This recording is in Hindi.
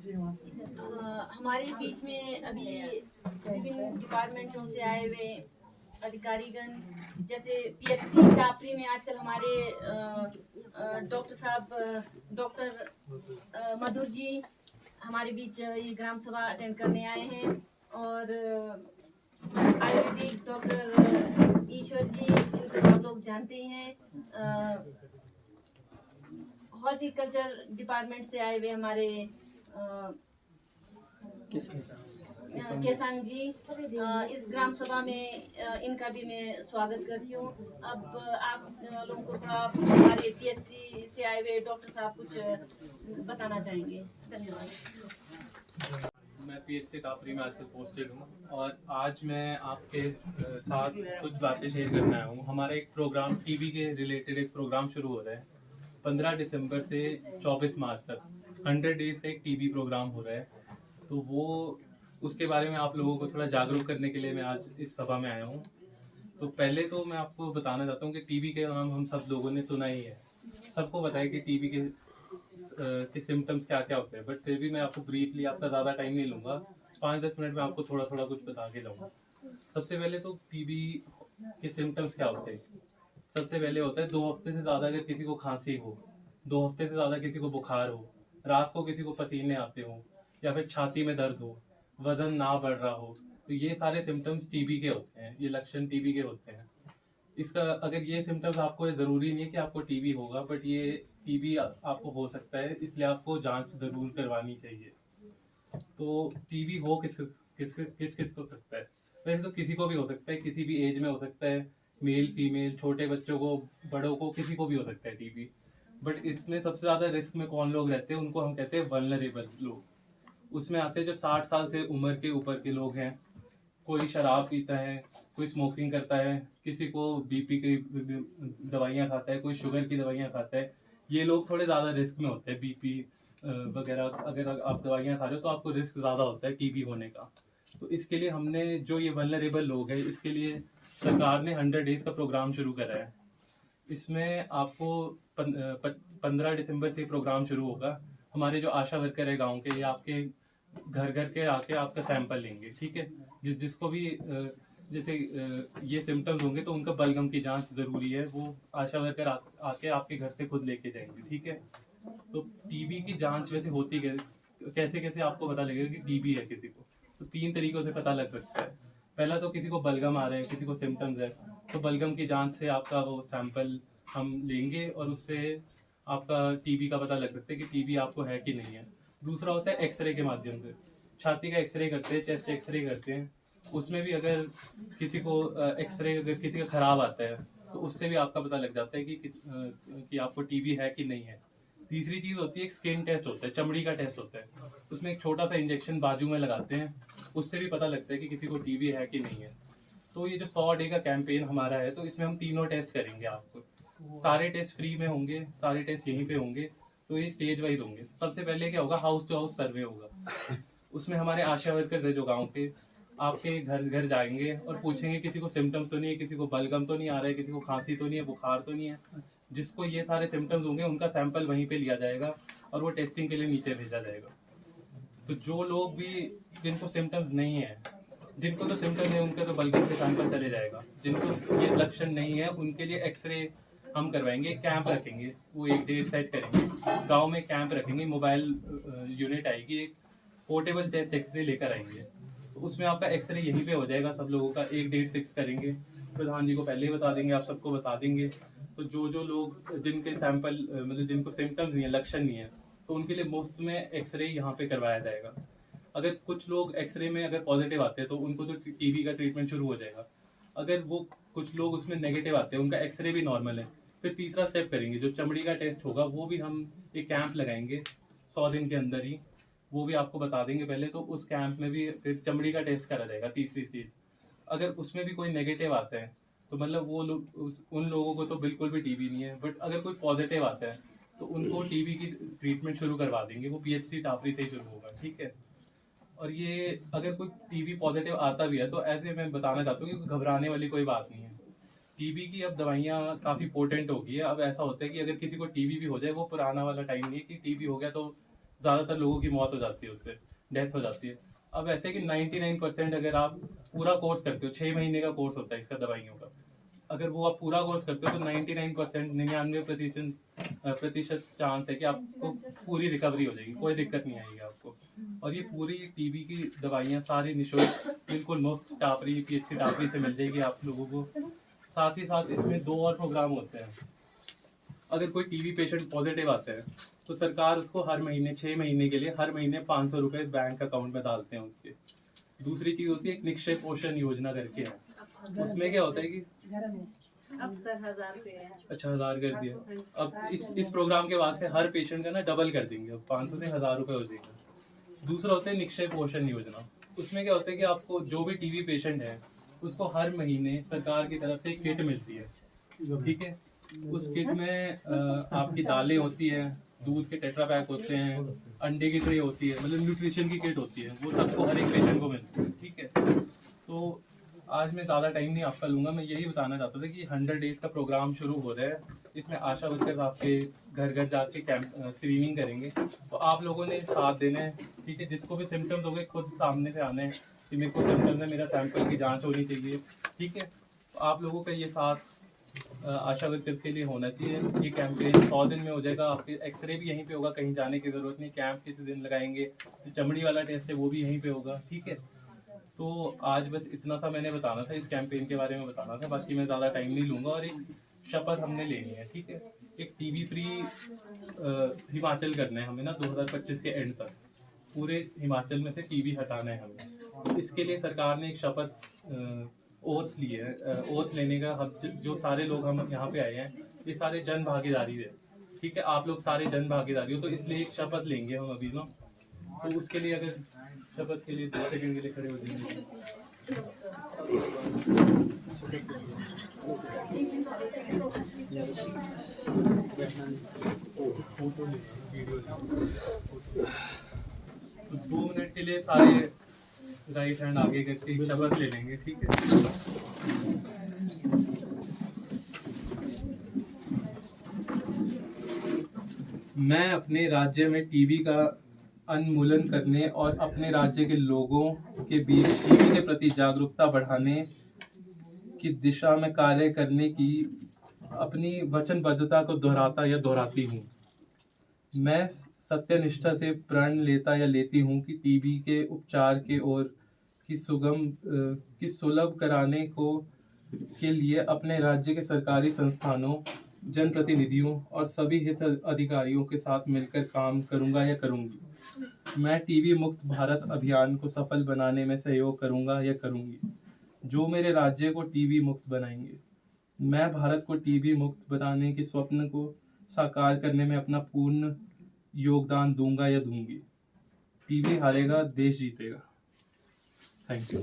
हमारे बीच में अभी विभिन्न डिपार्टमेंटों से आए हुए अधिकारीगण, जैसे पीएचसी टापरी में आजकल हमारे डॉक्टर साहब, डॉक्टर मधुर जी हमारे बीच ये ग्राम सभा अटेंड करने आए हैं। और आयुर्वेदिक डॉक्टर ईश्वर जी, इनको आप लोग जानते ही हैं। हॉर्टिकल्चर डिपार्टमेंट से आए हुए हमारे केसांग जी, इस ग्राम सभा में इनका भी मैं स्वागत करती हूँ। अब आप लोगों को थोड़ा हमारे पीएचसी से आए हुए डॉक्टर साहब कुछ बताना चाहेंगे। धन्यवाद। मैं पीएचसी टापरी में आजकल पोस्टेड हूँ और आज मैं आपके साथ कुछ बातें शेयर करना आया हूँ। हमारा एक प्रोग्राम टीबी के रिलेटेड एक प्रोग्राम शुरू हो रहा है 15 दिसंबर से 24 मार्च तक 100 डेज का एक टीबी प्रोग्राम हो रहा है। तो वो उसके बारे में आप लोगों को थोड़ा जागरूक करने के लिए मैं आज इस सभा में आया हूँ। तो पहले तो मैं आपको बताना चाहता हूँ कि टीबी के नाम हम सब लोगों ने सुना ही है, सबको पता है कि टीबी के सिम्टम्स क्या क्या होते हैं, बट फिर भी मैं आपको ब्रीफली, आपका ज़्यादा टाइम नहीं लूँगा, 5-10 मिनट में आपको थोड़ा थोड़ा कुछ बता के लाऊंगा। सबसे पहले तो टीबी के सिम्टम्स क्या होते हैं। सबसे पहले होता है 2 हफ्ते से ज़्यादा अगर किसी को खांसी हो, 2 हफ्ते से ज़्यादा किसी को बुखार हो, रात को किसी को पसीने आते हो, या फिर छाती में दर्द हो, वजन ना बढ़ रहा हो, तो ये सारे सिम्टम्स टीबी के होते हैं, ये लक्षण टीबी के होते हैं। इसका अगर ये सिम्टम्स आपको, ज़रूरी नहीं है कि आपको टीबी होगा, बट ये टीबी आपको हो सकता है, इसलिए आपको जांच ज़रूर करवानी चाहिए। तो टीबी हो किस किस को सकता है। वैसे तो किसी को भी हो सकता है, किसी भी एज में हो सकता है, मेल फीमेल, छोटे बच्चों को, बड़ों को, किसी को भी हो सकता है टीबी। बट इसमें सबसे ज़्यादा रिस्क में कौन लोग रहते हैं, उनको हम कहते हैं वल्नरेबल लोग। उसमें आते हैं जो 60 साल से उम्र के ऊपर के लोग हैं, कोई शराब पीता है, कोई स्मोकिंग करता है, किसी को बीपी की दवाइयाँ खाता है, कोई शुगर की दवाइयाँ खाता है। ये लोग थोड़े ज़्यादा रिस्क में होते हैं। बीपी वगैरह अगर आप दवाइयाँ खा रहे हो तो आपको रिस्क ज़्यादा होता है टीबी होने का। तो इसके लिए हमने, जो ये वल्नरेबल लोग हैं, इसके लिए सरकार ने 100 डेज का प्रोग्राम शुरू करा है। इसमें आपको 15 दिसंबर से प्रोग्राम शुरू होगा। हमारे जो आशा वर्कर है गांव के, ये आपके घर घर के आके आपका सैंपल लेंगे, ठीक है। जिसको भी जैसे ये सिम्टम्स होंगे तो उनका बलगम की जांच ज़रूरी है, वो आशा वर्कर आके आपके घर से खुद लेके जाएंगे, ठीक है। तो टीबी की जांच वैसे होती कैसे कैसे आपको पता लगेगा कि टीबी है किसी को। तो 3 तरीकों से पता लग सकता है। पहला तो किसी को बलगम आ रहा है, किसी को सिम्टम्स है, तो बलगम की जांच से आपका वो सैंपल हम लेंगे और उससे आपका टीबी का पता लग सकता है कि टीबी आपको है कि नहीं है। दूसरा होता है एक्सरे के माध्यम से। छाती का एक्सरे करते हैं, चेस्ट एक्सरे करते हैं। उसमें भी अगर किसी को एक्सरे अगर किसी का खराब आता है तो उससे भी आपका पता लग जाता है कि आपको टीबी है कि नहीं है। तीसरी चीज़ होती है एक स्किन टेस्ट होता है, चमड़ी का टेस्ट होता है। उसमें एक छोटा सा इंजेक्शन बाजू में लगाते हैं, उससे भी पता लगता है कि किसी को टीबी है कि नहीं है। तो ये जो 100 डे का कैंपेन हमारा है, तो इसमें हम तीनों टेस्ट करेंगे आपको। सारे टेस्ट फ्री में होंगे, सारे टेस्ट यहीं पे होंगे। तो ये स्टेज वाइज होंगे। सबसे पहले क्या होगा, हाउस टू हाउस सर्वे होगा। उसमें हमारे आशा वर्कर है जो गाँव के, आपके घर घर जाएंगे और पूछेंगे किसी को सिम्टम्स तो नहीं है, किसी को बलगम तो नहीं आ रहा है, किसी को खांसी तो नहीं है, बुखार तो नहीं है। जिसको ये सारे सिम्टम्स होंगे उनका सैंपल वहीं पे लिया जाएगा और वो टेस्टिंग के लिए नीचे भेजा जाएगा। तो जो लोग भी, जिनको सिम्टम्स नहीं है, जिनको तो सिम्टम्स है उनका तो बलगम से सैंपल चले जाएगा। जिनको ये लक्षण नहीं है उनके लिए एक्सरे हम करवाएंगे, कैंप रखेंगे, वो एक डेट सेट करेंगे, गांव में कैंप रखेंगे, मोबाइल यूनिट आएगी, एक पोर्टेबल चेस्ट एक्सरे लेकर आएंगे। तो उसमें आपका एक्सरे यहीं पे हो जाएगा सब लोगों का। एक डेट फिक्स करेंगे, प्रधान जी को पहले ही बता देंगे, आप सबको बता देंगे। तो जो लोग, जिनके सैंपल मतलब जिनको सिम्टम्स नहीं है, लक्षण नहीं है, तो उनके लिए मुफ्त में एक्सरे यहाँ पे करवाया जाएगा। अगर कुछ लोग एक्सरे में अगर पॉजिटिव आते हैं तो उनको तो टीबी का ट्रीटमेंट शुरू हो जाएगा। अगर वो कुछ लोग उसमें नेगेटिव आते हैं, उनका एक्सरे भी नॉर्मल है, फिर तीसरा स्टेप करेंगे, जो चमड़ी का टेस्ट होगा वो भी हम एक कैंप लगाएंगे 100 दिन के अंदर ही। वो भी आपको बता देंगे पहले। तो उस कैंप में भी फिर चमड़ी का टेस्ट करा जाएगा, तीसरी स्टेज। अगर उसमें भी कोई नेगेटिव आता है तो मतलब वो लोग, उन लोगों को तो बिल्कुल भी टीबी नहीं है। बट अगर कोई पॉजिटिव आता है तो उनको टीबी की ट्रीटमेंट शुरू करवा देंगे, वो पीएचसी टापरी से ही शुरू होगा, ठीक है। और ये अगर कोई टीबी पॉजिटिव आता भी है तो ऐसे मैं बताना चाहता हूँ कि घबराने वाली कोई बात नहीं है। टीबी की अब दवाइयाँ काफ़ी पोटेंट हो गई है। अब ऐसा होता है कि अगर किसी को टीबी भी हो जाए, वो पुराना वाला टाइम नहीं है कि टीबी हो गया तो ज़्यादातर लोगों की मौत हो जाती है, उससे डेथ हो जाती है। अब ऐसे कि 99% अगर आप पूरा कोर्स करते हो, 6 महीने का कोर्स होता है इसका दवाइयों का, अगर वो आप पूरा कोर्स करते हो तो 99% 99% चांस है कि आपको पूरी रिकवरी हो जाएगी, कोई दिक्कत नहीं आएगी आपको। और ये पूरी टीबी की दवाइयाँ सारी निःशुल्क बिल्कुल मुफ्त टापरी पीएचसी टापरी से मिल जाएगी आप लोगों को। साथ ही साथ इसमें 2 और प्रोग्राम होते हैं। अगर कोई टीबी पेशेंट पॉजिटिव आता है तो सरकार उसको हर महीने 6 महीने के लिए हर महीने 500 रुपये बैंक अकाउंट में डालते हैं उसके। दूसरी चीज़ होती है एक निक्षय पोषण योजना करके है, उसमें क्या होता है कि अब सर 1000 रुपये है। अच्छा 1000 कर दिया। अब इस प्रोग्राम के बाद से हर पेशेंट का ना डबल कर देंगे, अब 500 से 1000 रुपये हो जाएगा। दूसरा होता है निक्षय पोषण योजना, उसमें क्या होता है कि आपको जो भी टीबी पेशेंट है उसको हर महीने सरकार की तरफ से एक किट मिलती है, ठीक है। उस किट में आपकी दालें होती है, दूध के टेट्रा पैक होते हैं, अंडे की ट्रे होती है, मतलब न्यूट्रिशन की किट होती है, वो सबको हर एक पेशेंट को मिलती है, ठीक है। तो आज मैं ज़्यादा टाइम नहीं आपका लूँगा, मैं यही बताना चाहता था कि 100 डेज का प्रोग्राम शुरू हो रहा है। इसमें आशा वर्कर्स आपके घर घर जाके स्क्रीनिंग करेंगे, तो आप लोगों ने साथ देना है, ठीक है। जिसको भी सिम्टम्स होंगे खुद सामने से आना है कि मेरे को सिम्टम्स है, मेरा सैंपल की जांच होनी चाहिए, ठीक है। तो आप लोगों का ये साथ आशा वर्कर्स के लिए होना चाहिए। ये कैंपेन 100 दिन में हो जाएगा, आपके एक्सरे भी यहीं पे होगा, कहीं जाने की ज़रूरत नहीं। कैंप किसी दिन लगाएंगे, तो चमड़ी वाला टेस्ट है वो भी यहीं पे होगा, ठीक है। तो आज बस इतना सा मैंने बताना था, इस कैंपेन के बारे में बताना था, बाकी मैं ज़्यादा टाइम नहीं लूँगा। और एक शपथ हमने लेनी है, ठीक है, एक टीबी फ्री हिमाचल करना है हमें ना 2025 के एंड तक, पूरे हिमाचल में से टीबी हटाना है हमें। तो इसके लिए सरकार ने एक शपथ ओथ ली है। ओथ लेने का हम जो सारे लोग हम यहाँ पे आए हैं ये सारे जन भागीदारी है, ठीक है। आप लोग सारे जन भागीदारी हो, तो इसलिए एक शपथ लेंगे हम अभी ना। तो उसके लिए अगर शपथ के लिए 2 सेकंड के लिए खड़े हो जाएंगे। तो 2 मिनट के लिए सारे राइट हैंड आगे करके एक शपथ ले लेंगे, ठीक है। मैं अपने राज्य में टीबी का उन्मूलन करने और अपने राज्य के लोगों के बीच टीबी के प्रति जागरूकता बढ़ाने की दिशा में कार्य करने की अपनी वचनबद्धता को दोहराती हूँ। मैं सत्यनिष्ठा से प्रण लेता या लेती हूँ कि टीबी के उपचार के और की सुलभ कराने के लिए अपने राज्य के सरकारी संस्थानों, जनप्रतिनिधियों और सभी हित अधिकारियों के साथ मिलकर काम करूंगा या करूंगी। मैं टीबी मुक्त भारत अभियान को सफल बनाने में सहयोग करूंगा या करूंगी, जो मेरे राज्य को टीबी मुक्त बनाएंगे। मैं भारत को टीबी मुक्त बनाने के स्वप्न को साकार करने में अपना पूर्ण योगदान दूंगा या दूंगी। टीबी हारेगा, देश जीतेगा। Thank you.